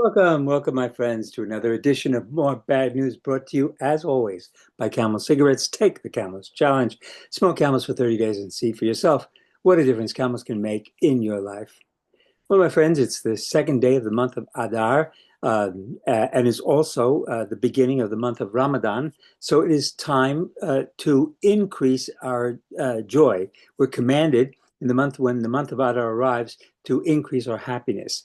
Welcome, my friends, to another edition of More Bad News, brought to you, as always, by Camel Cigarettes. Take the Camels Challenge. Smoke Camels for 30 days and see for yourself what a difference Camels can make in your life. Well, my friends, it's the second day of the month of Adar, and is also the beginning of the month of Ramadan. So it is time to increase our joy. We're commanded in the month when the month of Adar arrives to increase our happiness.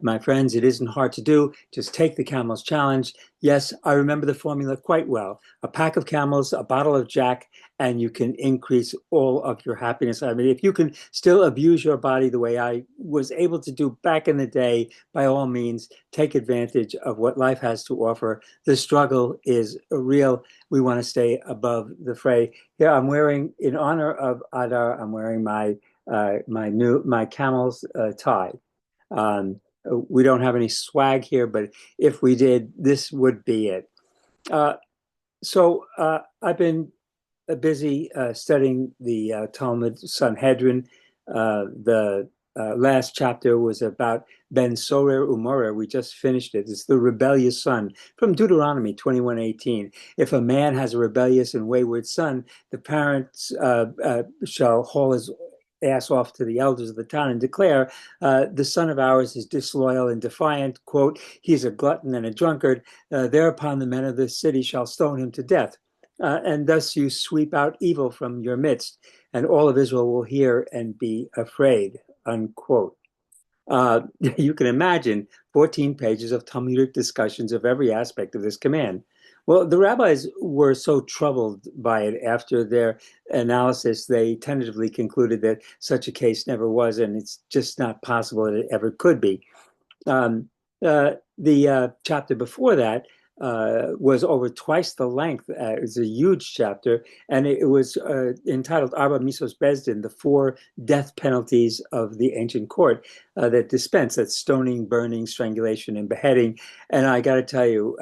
My friends, it isn't hard to do. Just take the Camels Challenge. Yes, I remember the formula quite well. A pack of camels, a bottle of Jack, and you can increase all of your happiness. I mean, if you can still abuse your body the way I was able to do back in the day, by all means, take advantage of what life has to offer. The struggle is real. We want to stay above the fray. Here, I'm wearing, in honor of Adar, I'm wearing my camel's tie. We don't have any swag here, but if we did, this would be it. I've been busy studying the Talmud Sanhedrin. The last chapter was about Ben Sorer Umorer. We just finished it. It's the rebellious son from Deuteronomy 21:18. If a man has a rebellious and wayward son, the parents shall haul his ass off to the elders of the town and declare, the son of ours is disloyal and defiant. Quote, he's a glutton and a drunkard. Thereupon the men of the city shall stone him to death. And thus you sweep out evil from your midst, and all of Israel will hear and be afraid, unquote. You can imagine 14 pages of Talmudic discussions of every aspect of this command. Well, the rabbis were so troubled by it after their analysis, they tentatively concluded that such a case never was, and it's just not possible that it ever could be. The chapter before that was over twice the length. It was a huge chapter, and it was entitled Arba Misos Bezdin, the four death penalties of the ancient court that dispense, that's stoning, burning, strangulation, and beheading. And I got to tell you,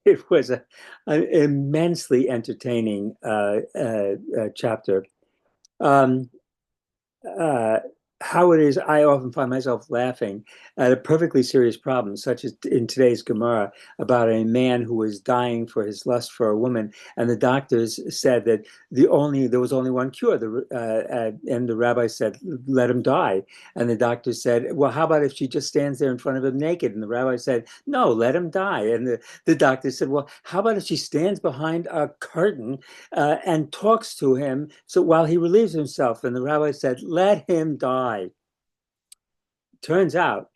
it was an immensely entertaining chapter. Um, uh, how it is, I often find myself laughing at a perfectly serious problem, such as in today's Gemara, about a man who was dying for his lust for a woman, and the doctors said that there was only one cure. And the rabbi said, "Let him die." And the doctor said, "Well, how about if she just stands there in front of him naked?" And the rabbi said, "No, let him die." And the doctor said, "Well, how about if she stands behind a curtain and talks to him so while he relieves himself?" And the rabbi said, "Let him die." Turns out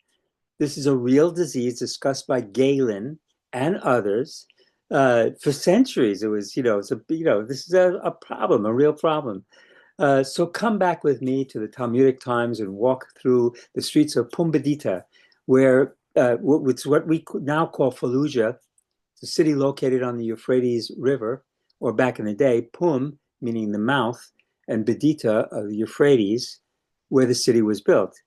this is a real disease discussed by Galen and others for centuries. It was, this is a problem, a real problem. So come back with me to the Talmudic times and walk through the streets of Pumbedita, where it's what we now call Fallujah. It's a city located on the Euphrates River, or back in the day, Pum, meaning the mouth, and Bedita of the Euphrates, where the city was built.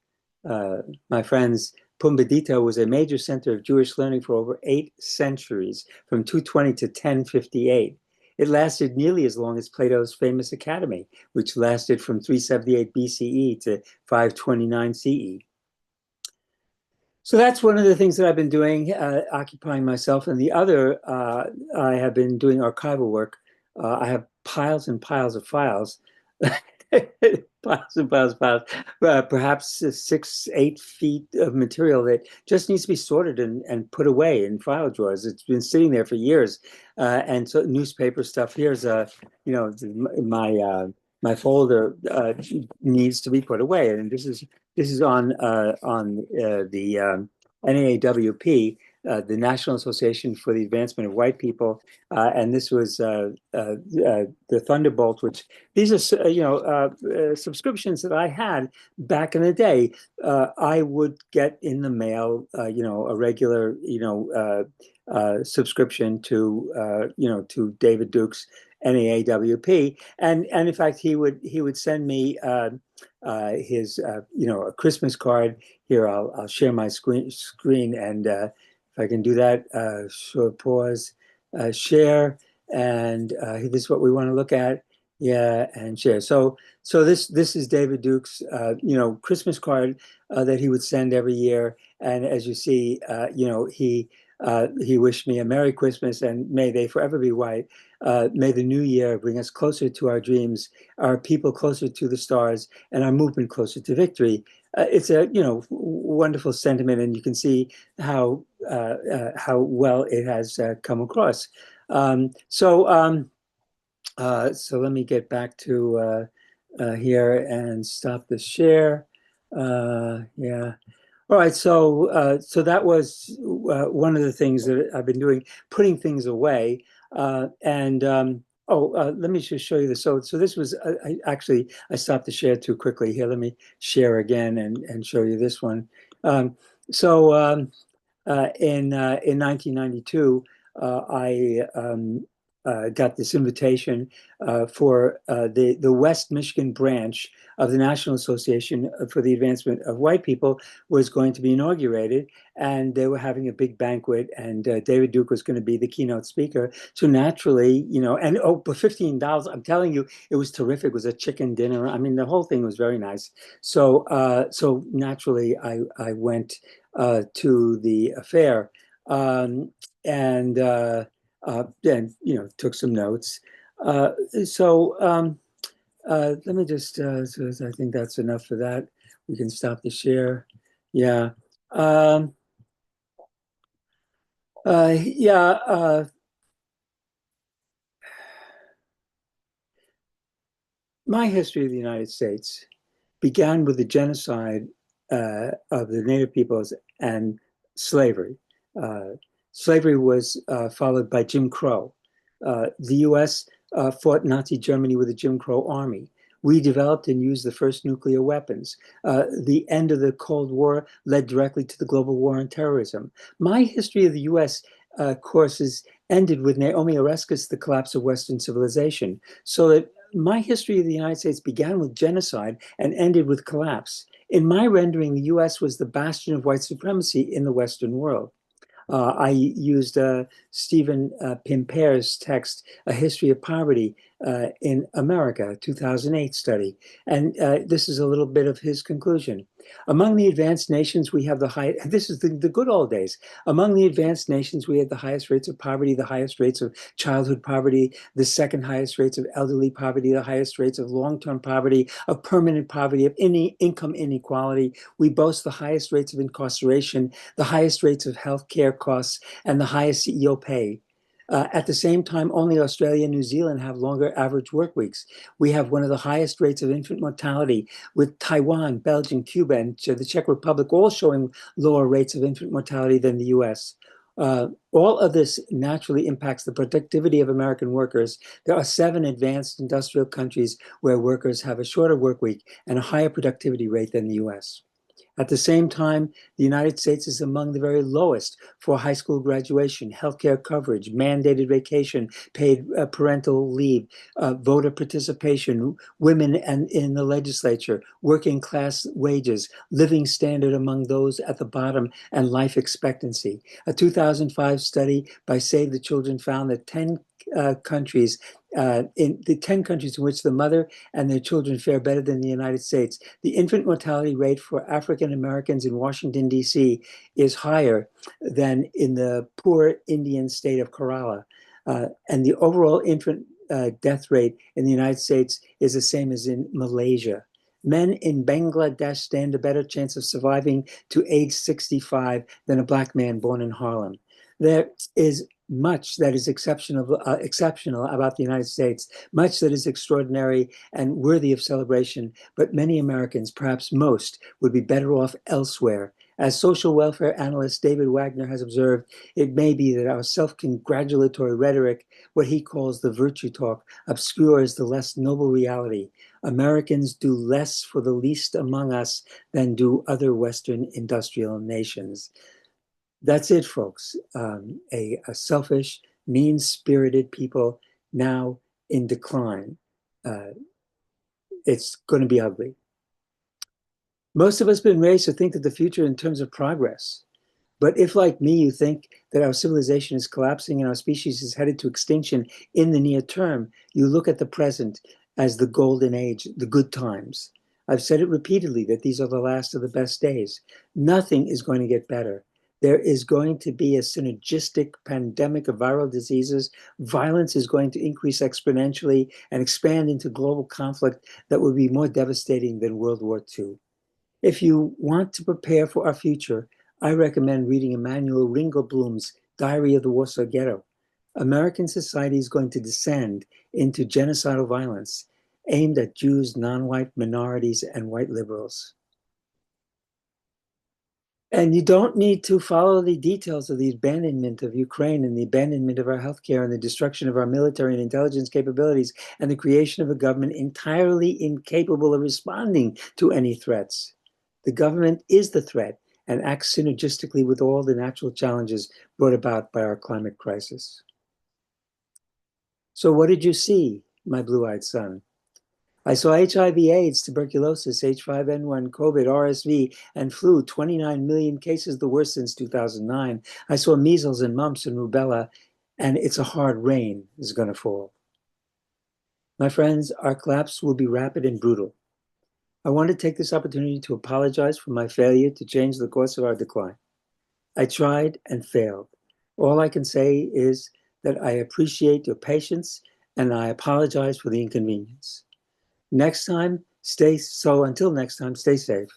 My friends, Pumbedita was a major center of Jewish learning for over 8 centuries, from 220 to 1058. It lasted nearly as long as Plato's famous academy, which lasted from 378 BCE to 529 CE. So that's one of the things that I've been doing, occupying myself. And the other, I have been doing archival work. I have piles and piles of files, piles and piles of files, perhaps 6, 8 feet of material that just needs to be sorted and put away in file drawers. It's been sitting there for years. And so newspaper stuff. Here's, my folder needs to be put away. And this is on the NAAWP, the National Association for the Advancement of White People, and this was the Thunderbolt, which these are subscriptions that I had back in the day. I would get in the mail, a regular, subscription to David Dukes NAAWP, and in fact he would send me his a Christmas card. Here, I'll share my screen, and if I can do that, short pause, share, and this is what we want to look at. Yeah, and share. So So this is David Dukes, Christmas card that he would send every year. And as you see, he wished me a Merry Christmas and may they forever be white. May the new year bring us closer to our dreams, our people closer to the stars, and our movement closer to victory. It's a wonderful sentiment, and you can see how well it has come across. So let me get back to here and stop the share. Yeah. All right. So that was one of the things that I've been doing, putting things away. Let me just show you this. So this was I stopped the share too quickly. Here, let me share again and show you this one. Um, so in 1992, I got this invitation for the West Michigan branch of the National Association for the Advancement of White People was going to be inaugurated, and they were having a big banquet, and David Duke was going to be the keynote speaker. So naturally, but $15, I'm telling you, it was terrific. It was a chicken dinner. I mean, the whole thing was very nice. So naturally, I went to the affair, and then took some notes. Uh, so let me just. So I think that's enough for that. We can stop the share. Yeah. Um, yeah. My history of the United States began with the genocide of the Native peoples and slavery. Uh, Slavery was followed by Jim Crow. The US fought Nazi Germany with the Jim Crow army. We developed and used the first nuclear weapons. The end of the Cold War led directly to the global war on terrorism. My history of the US courses ended with Naomi Oreskes' The Collapse of Western Civilization. So that my history of the United States began with genocide and ended with collapse. In my rendering, the US was the bastion of white supremacy in the Western world. I used Stephen Pimpere's text, A History of Poverty in America, 2008 study. And this is a little bit of his conclusion. Among the advanced nations, we have the high, this is the good old days. Among the advanced nations, we have the highest rates of poverty, the highest rates of childhood poverty, the second highest rates of elderly poverty, the highest rates of long-term poverty, of permanent poverty, of any income inequality. We boast the highest rates of incarceration, the highest rates of healthcare costs, and the highest CEO pay. At the same time, only Australia and New Zealand have longer average work weeks. We have one of the highest rates of infant mortality, with Taiwan, Belgium, Cuba, and the Czech Republic all showing lower rates of infant mortality than the US. All of this naturally impacts the productivity of American workers. There are 7 advanced industrial countries where workers have a shorter work week and a higher productivity rate than the US. At the same time, the United States is among the very lowest for high school graduation, healthcare coverage, mandated vacation, paid parental leave, voter participation, women in the legislature, working class wages, living standard among those at the bottom, and life expectancy. A 2005 study by Save the Children found that 10 countries, in the 10 countries in which the mother and their children fare better than the United States, the infant mortality rate for African Americans in Washington, D.C. is higher than in the poor Indian state of Kerala. And the overall infant death rate in the United States is the same as in Malaysia. Men in Bangladesh stand a better chance of surviving to age 65 than a Black man born in Harlem. There is much that is exceptional about the United States, much that is extraordinary and worthy of celebration, but many Americans, perhaps most, would be better off elsewhere. As social welfare analyst David Wagner has observed, it may be that our self-congratulatory rhetoric, what he calls the virtue talk, obscures the less noble reality. Americans do less for the least among us than do other Western industrial nations. That's it, folks. A selfish, mean-spirited people now in decline. Uh, it's going to be ugly. Most of us have been raised to think that the future in terms of progress. But if, like me, you think that our civilization is collapsing and our species is headed to extinction in the near term, you look at the present as the golden age, the good times. I've said it repeatedly that these are the last of the best days. Nothing is going to get better. There is going to be a synergistic pandemic of viral diseases. Violence is going to increase exponentially and expand into global conflict that will be more devastating than World War II. If you want to prepare for our future, I recommend reading Emanuel Ringelblum's Diary of the Warsaw Ghetto. American society is going to descend into genocidal violence aimed at Jews, non-white minorities, and white liberals. And you don't need to follow the details of the abandonment of Ukraine and the abandonment of our healthcare and the destruction of our military and intelligence capabilities and the creation of a government entirely incapable of responding to any threats. The government is the threat and acts synergistically with all the natural challenges brought about by our climate crisis. So what did you see, my blue-eyed son? I saw HIV/AIDS, tuberculosis, H5N1, COVID, RSV, and flu, 29 million cases, the worst since 2009. I saw measles and mumps and rubella, and it's a hard rain is going to fall. My friends, our collapse will be rapid and brutal. I want to take this opportunity to apologize for my failure to change the course of our decline. I tried and failed. All I can say is that I appreciate your patience and I apologize for the inconvenience. Until next time, stay safe.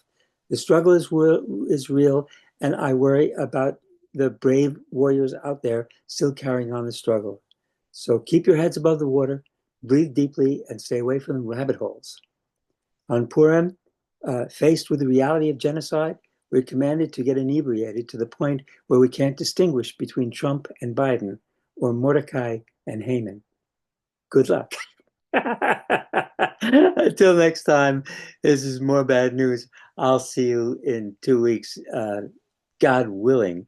The struggle is real, and I worry about the brave warriors out there still carrying on the struggle. So keep your heads above the water, breathe deeply, and stay away from the rabbit holes. On Purim, faced with the reality of genocide, we're commanded to get inebriated to the point where we can't distinguish between Trump and Biden or Mordecai and Haman. Good luck. Until next time, this is more bad news. I'll see you in 2 weeks, God willing.